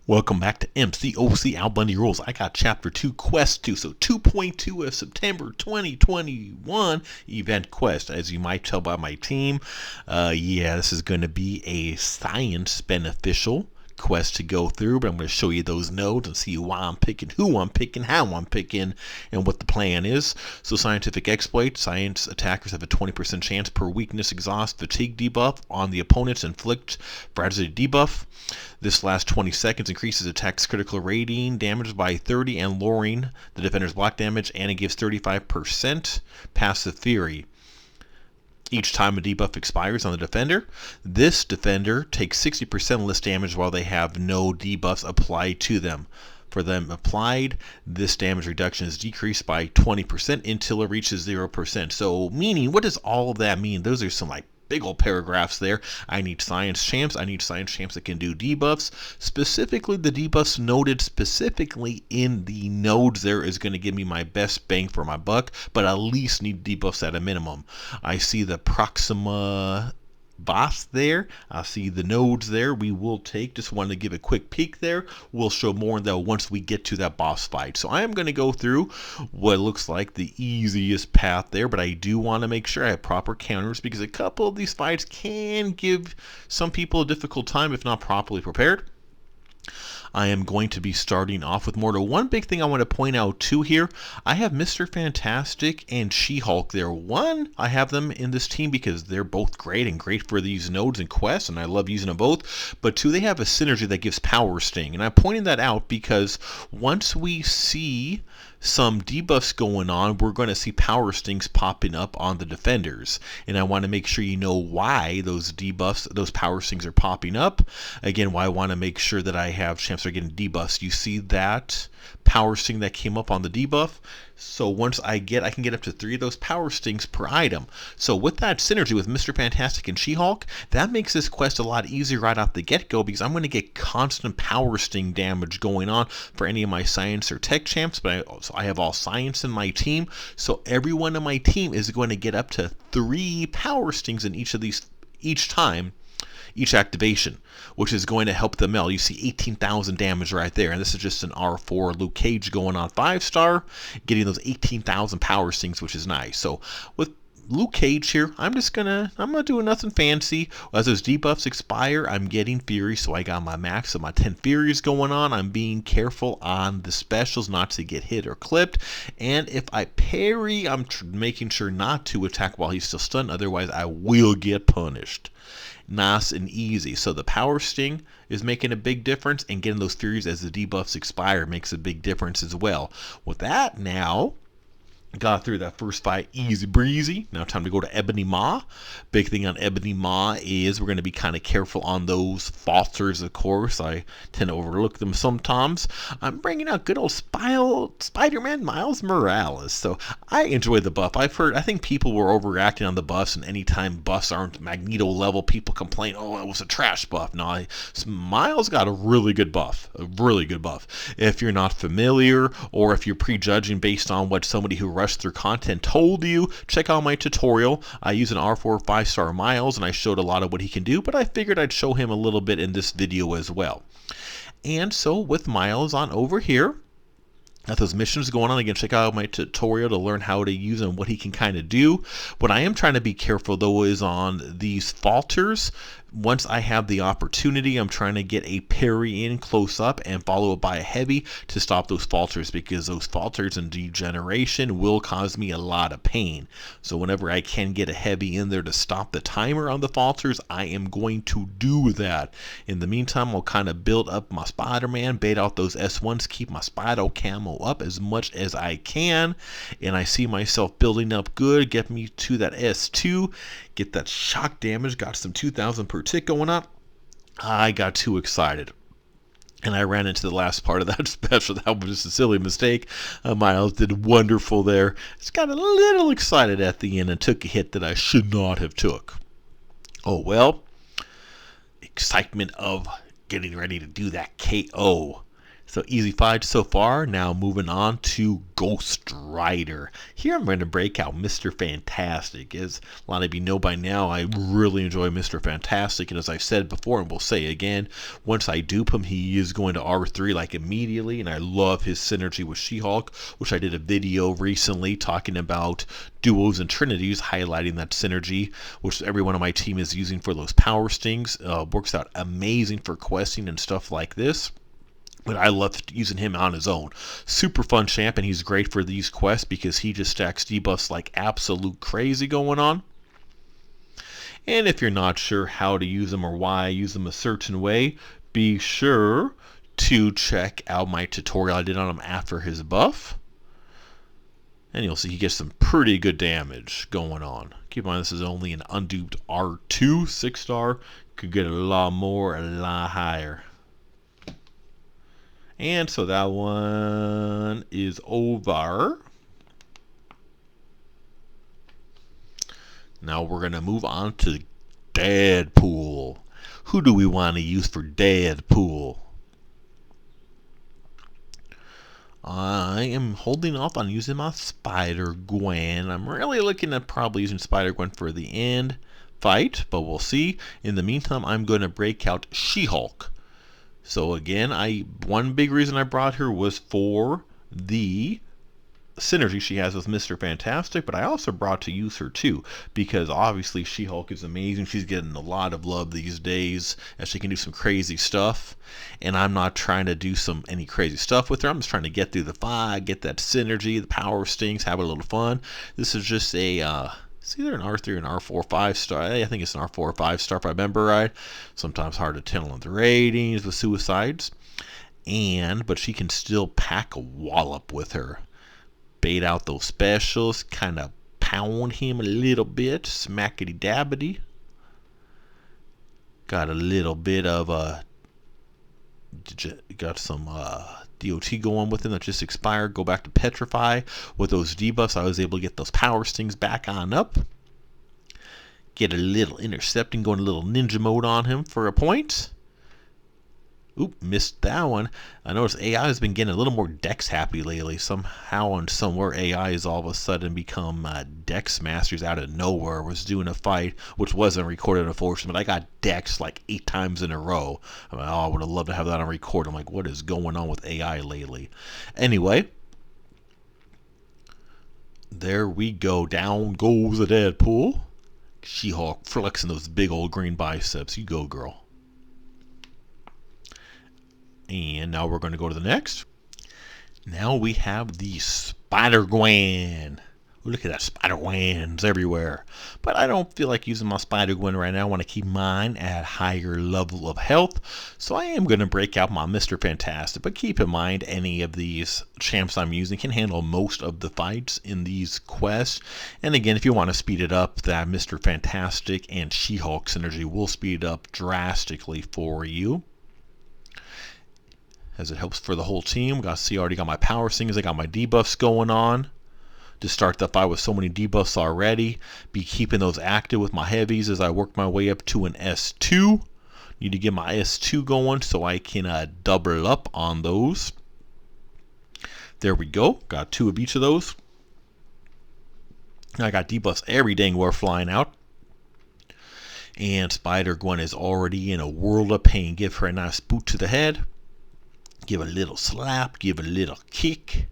Welcome back to MCOC Al Bundy Rules. I got Chapter 2 Quest 2, so 2.2 of September 2021 event quest. As you might tell by my team, this is going to be a science beneficial quest to go through, but I'm going to show you those nodes and see why I'm picking, who I'm picking, how I'm picking, and what the plan is. So scientific exploit, science attackers have a 20% chance per weakness, exhaust, fatigue debuff on the opponent's inflict fragility debuff. This lasts 20 seconds, increases attack's critical rating damage by 30 and lowering the defender's block damage, and it gives 35% passive fury each time a debuff expires on the defender. This defender takes 60% less damage while they have no debuffs applied to them. For them applied, this damage reduction is decreased by 20% until it reaches 0%. So, meaning, what does all of that mean? Those are some big old paragraphs there. I need science champs. I need science champs that can do debuffs. Specifically, the debuffs noted specifically in the nodes there is going to give me my best bang for my buck, but at least need debuffs at a minimum. I see the Proxima boss there. I see the nodes there. We will take, just wanted to give a quick peek there. We'll show more though once we get to that boss fight. So I am going to go through what looks like the easiest path there, but I do want to make sure I have proper counters because a couple of these fights can give some people a difficult time if not properly prepared. I am going to be starting off with Mortal. One big thing I want to point out too here, I have Mr. Fantastic and She-Hulk there. One, I have them in this team because they're both great and great for these nodes and quests, and I love using them both. But two, they have a synergy that gives Power Sting. And I'm pointing that out because once we see some debuffs going on, we're going to see Power Stings popping up on the defenders. And I want to make sure you know why those debuffs, those Power Stings are popping up. Again, why I want to make sure that I have champs are getting debuffs. You see that Power Sting that came up on the debuff? So once I can get up to 3 of those Power Stings per item. So with that synergy with Mr. Fantastic and She-Hulk, that makes this quest a lot easier right off the get-go because I'm going to get constant Power Sting damage going on for any of my science or tech champs, but I have all science in my team, so everyone in my team is going to get up to 3 Power Stings in each of these each activation, which is going to help them out. You see 18,000 damage right there, and this is just an R4 Luke Cage going on 5-star, getting those 18,000 Power Stings, which is nice. So with Luke Cage here, I'm not doing nothing fancy. As those debuffs expire, I'm getting Fury, so I got my max of my 10 Furies going on. I'm being careful on the specials not to get hit or clipped, and if I parry, I'm making sure not to attack while he's still stunned, otherwise I will get punished. Nice and easy. So the Power Sting is making a big difference, and getting those Furies as the debuffs expire makes a big difference as well. With that, now got through that first fight easy breezy. Now time to go to Ebony Maw. Big thing on Ebony Maw is we're going to be kind of careful on those falters, of course. I tend to overlook them sometimes. I'm bringing out good old Spider-Man Miles Morales. So I enjoy the buff. I think people were overreacting on the buffs, and anytime buffs aren't Magneto level, people complain, oh, it was a trash buff. No, Miles got a really good buff. A really good buff. If you're not familiar, or if you're prejudging based on what somebody who through content told you, check out my tutorial. I use an R4 5-star Miles, and I showed a lot of what he can do, but I figured I'd show him a little bit in this video as well. And so with Miles on over here, got those missions going on. Again, check out my tutorial to learn how to use and what he can kind of do. What I am trying to be careful though is on these falters. Once I have the opportunity, I'm trying to get a parry in close up and follow it by a heavy to stop those falters, because those falters and degeneration will cause me a lot of pain. So whenever I can get a heavy in there to stop the timer on the falters, I am going to do that. In the meantime, I'll kind of build up my Spider-Man, bait out those S1s, keep my Spido camo up as much as I can, and I see myself building up good, get me to that S2, get that shock damage, got some 2,000 per tick going on. I got too excited, and I ran into the last part of that special. That was just a silly mistake. Miles did wonderful there. Just got a little excited at the end and took a hit that I should not have took. Oh well. Excitement of getting ready to do that KO. So easy fight so far. Now moving on to Ghost Rider. Here I'm going to break out Mr. Fantastic. As a lot of you know by now, I really enjoy Mr. Fantastic. And as I've said before and will say again, once I dupe him, he is going to R3 like immediately. And I love his synergy with She-Hulk, which I did a video recently talking about duos and trinities, highlighting that synergy, which everyone on my team is using for those power stings. Works out amazing for questing and stuff like this. But I love using him on his own. Super fun champ, and he's great for these quests because he just stacks debuffs like absolute crazy going on. And if you're not sure how to use them or why I use them a certain way, be sure to check out my tutorial I did on him after his buff. And you'll see he gets some pretty good damage going on. Keep in mind this is only an unduped R2 6-star. Could get a lot more, a lot higher. And so that one is over. Now we're going to move on to Deadpool. Who do we want to use for Deadpool? I am holding off on using my Spider-Gwen. I'm really looking at probably using Spider-Gwen for the end fight, but we'll see. In the meantime, I'm going to break out She-Hulk. So again, one big reason I brought her was for the synergy she has with Mr. Fantastic, but I also brought to use her too, because obviously She-Hulk is amazing. She's getting a lot of love these days, as she can do some crazy stuff, and I'm not trying to do any crazy stuff with her. I'm just trying to get through the fight, get that synergy, the power stings, have a little fun. This is just it's either an R3 or an R4 5-star. I think it's an R4 or 5-star if I remember right. Sometimes hard to tell on the ratings with suicides. But she can still pack a wallop with her. Bait out those specials, kind of pound him a little bit, smackety dabbity. Got a little bit of got some DOT going with him that just expired. Go back to Petrify. With those debuffs, I was able to get those power stings back on up. Get a little intercepting, going a little ninja mode on him for a point. Oop, missed that one. I noticed AI has been getting a little more Dex happy lately. Somehow and somewhere AI has all of a sudden become Dex masters out of nowhere. I was doing a fight, which wasn't recorded unfortunately, but I got Dex like 8 times in a row. I would have loved to have that on record. I'm like, what is going on with AI lately? Anyway, there we go. Down goes the Deadpool. She-Hulk flexing those big old green biceps. You go, girl. And now we're going to go to the next. Now we have the Spider-Gwen. Look at that, Spider-Gwens everywhere. But I don't feel like using my Spider-Gwen right now. I want to keep mine at higher level of health. So I am going to break out my Mr. Fantastic. But keep in mind, any of these champs I'm using can handle most of the fights in these quests. And again, if you want to speed it up, that Mr. Fantastic and She-Hulk synergy will speed it up drastically for you, as it helps for the whole team. I already got my power stings. I got my debuffs going on to start the fight with so many debuffs already. Be keeping those active with my heavies as I work my way up to an S2. Need to get my S2 going so I can double up on those. There we go. Got 2 of each of those. I got debuffs every dang where flying out. And Spider-Gwen is already in a world of pain. Give her a nice boot to the head. Give a little slap, give a little kick,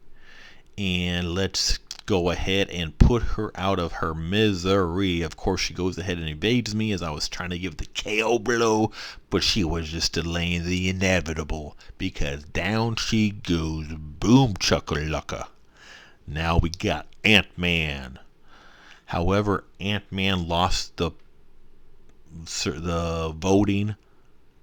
and let's go ahead and put her out of her misery. Of course, she goes ahead and evades me as I was trying to give the KO blow, but she was just delaying the inevitable because down she goes. Boom chuckalaka. Now we got Ant-Man. However, Ant-Man lost the voting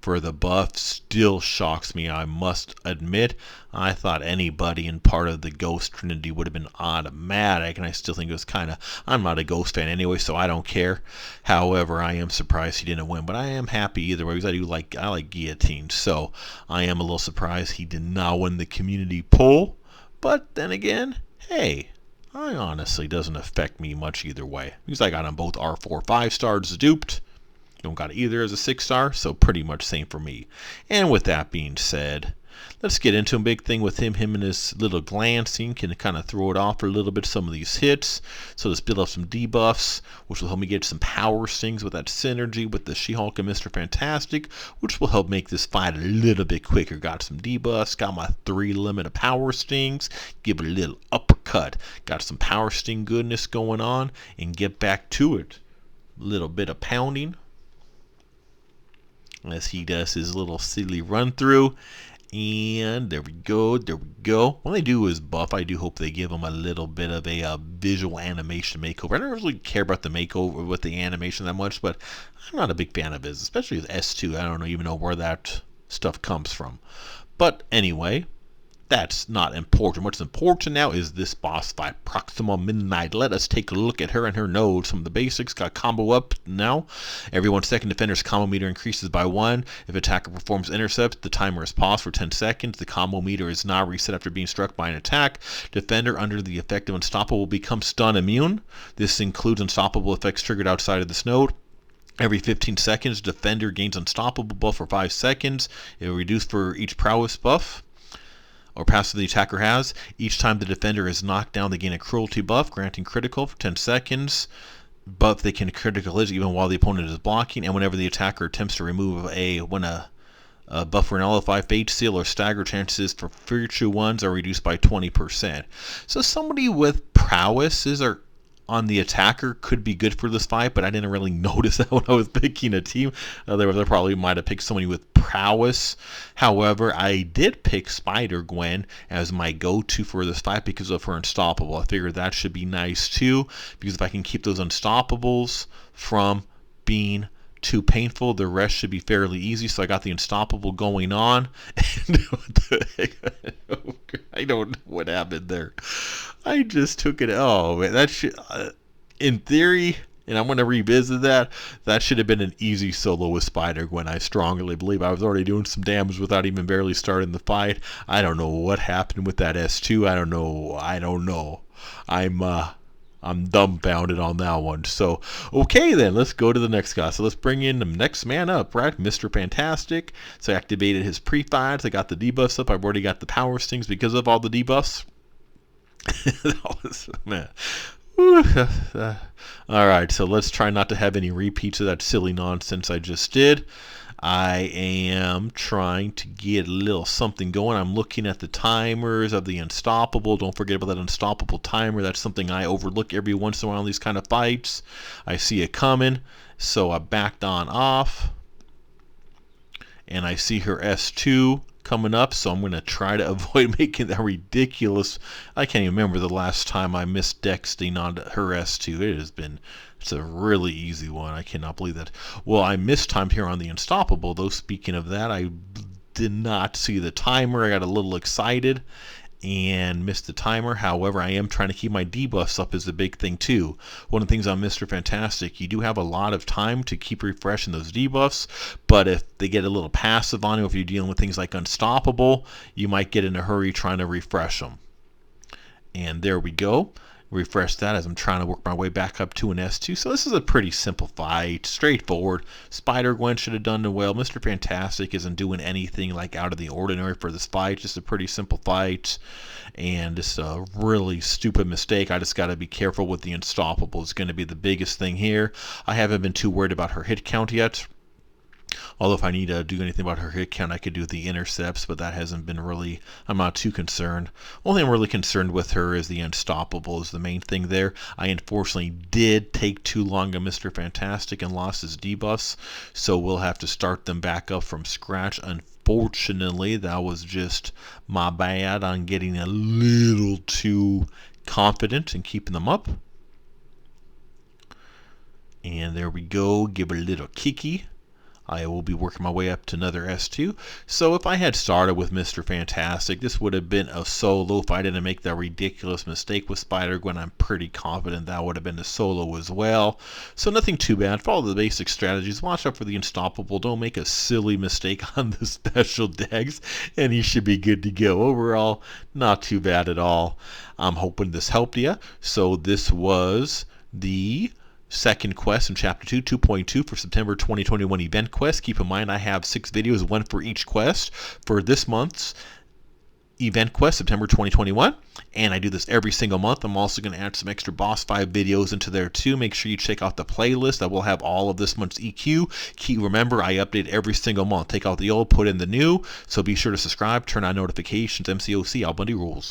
for the buff. Still shocks me, I must admit. I thought anybody in part of the Ghost Trinity would have been automatic, and I still think it was kind of, I'm not a Ghost fan anyway, so I don't care. However, I am surprised he didn't win, but I am happy either way because I like guillotines, so I am a little surprised he did not win the community poll. But then again, hey, I honestly doesn't affect me much either way because I got on both R4 5-stars duped. Don't got either as a 6-star, so pretty much same for me. And with that being said, Let's get into a big thing with him. Him and his little glancing can kind of throw it off for a little bit, some of these hits. So let's build up some debuffs, which will help me get some power stings with that synergy with the She-Hulk and Mr. Fantastic, which will help make this fight a little bit quicker. Got some debuffs, got my 3 limit of power stings, give it a little uppercut. Got some power sting goodness going on, and get back to it. A little bit of pounding as he does his little silly run through. And there we go, there we go. When they do his buff, I do hope they give him a little bit of a visual animation makeover. I don't really care about the makeover with the animation that much, but I'm not a big fan of his, especially with S2. I don't even know where that stuff comes from. But anyway, that's not important. What's important now is this boss fight, Proxima Midnight. Let us take a look at her and her nodes. Some of the basics got combo up now. Every 1 second, defender's combo meter increases by 1. If attacker performs intercept, the timer is paused for 10 seconds. The combo meter is now reset after being struck by an attack. Defender under the effect of Unstoppable will become stun immune. This includes unstoppable effects triggered outside of this node. Every 15 seconds, defender gains unstoppable buff for 5 seconds. It will reduce for each prowess buff or passive the attacker has. Each time the defender is knocked down, they gain a cruelty buff, granting critical for 10 seconds. But they can critical hit even while the opponent is blocking, and whenever the attacker attempts to remove a buff or nullify, fate seal or stagger chances for future ones are reduced by 20%. So somebody with prowesses are on the attacker could be good for this fight, but I didn't really notice that when I was picking a team. I probably might have picked somebody with prowess. However, I did pick Spider-Gwen as my go-to for this fight because of her unstoppable. I figured that should be nice too, because if I can keep those unstoppables from being too painful, the rest should be fairly easy. So I got the unstoppable going on. And what the heck? I don't know what happened there. I just took it. Oh man, that should, in theory, and I'm going to revisit that. That should have been an easy solo with Spider-Gwen. I strongly believe I was already doing some damage without even barely starting the fight. I don't know what happened with that S2. I don't know. I'm dumbfounded on that one. So, okay then, let's go to the next guy. So let's bring in the next man up, right? Mr. Fantastic. So I activated his pre-fights. I got the debuffs up. I've already got the power stings because of all the debuffs. That was, man. Alright, so let's try not to have any repeats of that silly nonsense I just did. I am trying to get a little something going. I'm looking at the timers of the unstoppable. Don't forget about that unstoppable timer. That's something I overlook every once in a while in these kind of fights. I see it coming, so I backed on off. And I see her S2 coming up, so I'm going to try to avoid making that ridiculous. I can't even remember the last time I missed dexting on her S2. It's a really easy one. I cannot believe that. Well, I missed time here on the unstoppable, though. Speaking of that, I did not see the timer. I got a little excited and missed the timer. However, I am trying to keep my debuffs up is a big thing too. One of the things on Mr. Fantastic, you do have a lot of time to keep refreshing those debuffs, but if they get a little passive on you, if you're dealing with things like Unstoppable, you might get in a hurry trying to refresh them. And there we go. Refresh that as I'm trying to work my way back up to an S2. So this is a pretty simple fight, straightforward. Spider-Gwen should have done well. Mr. Fantastic isn't doing anything like out of the ordinary for this fight. Just a pretty simple fight, and just a really stupid mistake. I just got to be careful with the unstoppable. It's going to be the biggest thing here. I haven't been too worried about her hit count yet. Although if I need to do anything about her hit count, I could do the intercepts, but that hasn't been really, I'm not too concerned. Only I'm really concerned with her is the unstoppable is the main thing there. I unfortunately did take too long on Mr. Fantastic and lost his debuffs, so we'll have to start them back up from scratch. Unfortunately, that was just my bad on getting a little too confident and keeping them up. And there we go, give it a little kicky. I will be working my way up to another S2. So if I had started with Mr. Fantastic, this would have been a solo. If I didn't make that ridiculous mistake with Spider-Gwen, I'm pretty confident that would have been a solo as well. So nothing too bad. Follow the basic strategies. Watch out for the unstoppable. Don't make a silly mistake on the special decks, and you should be good to go. Overall, not too bad at all. I'm hoping this helped you. So this was the second quest in Chapter 2, 2.2 for September 2021 event quest. Keep in mind I have 6 videos, one for each quest for this month's event quest, September 2021, and I do this every single month. I'm also going to add some extra boss fight videos into there too. Make sure you check out the playlist. I will have all of this month's EQ. Remember, I update every single month. Take out the old, put in the new, so be sure to subscribe, turn on notifications. Mcoc, Al Bundy rules.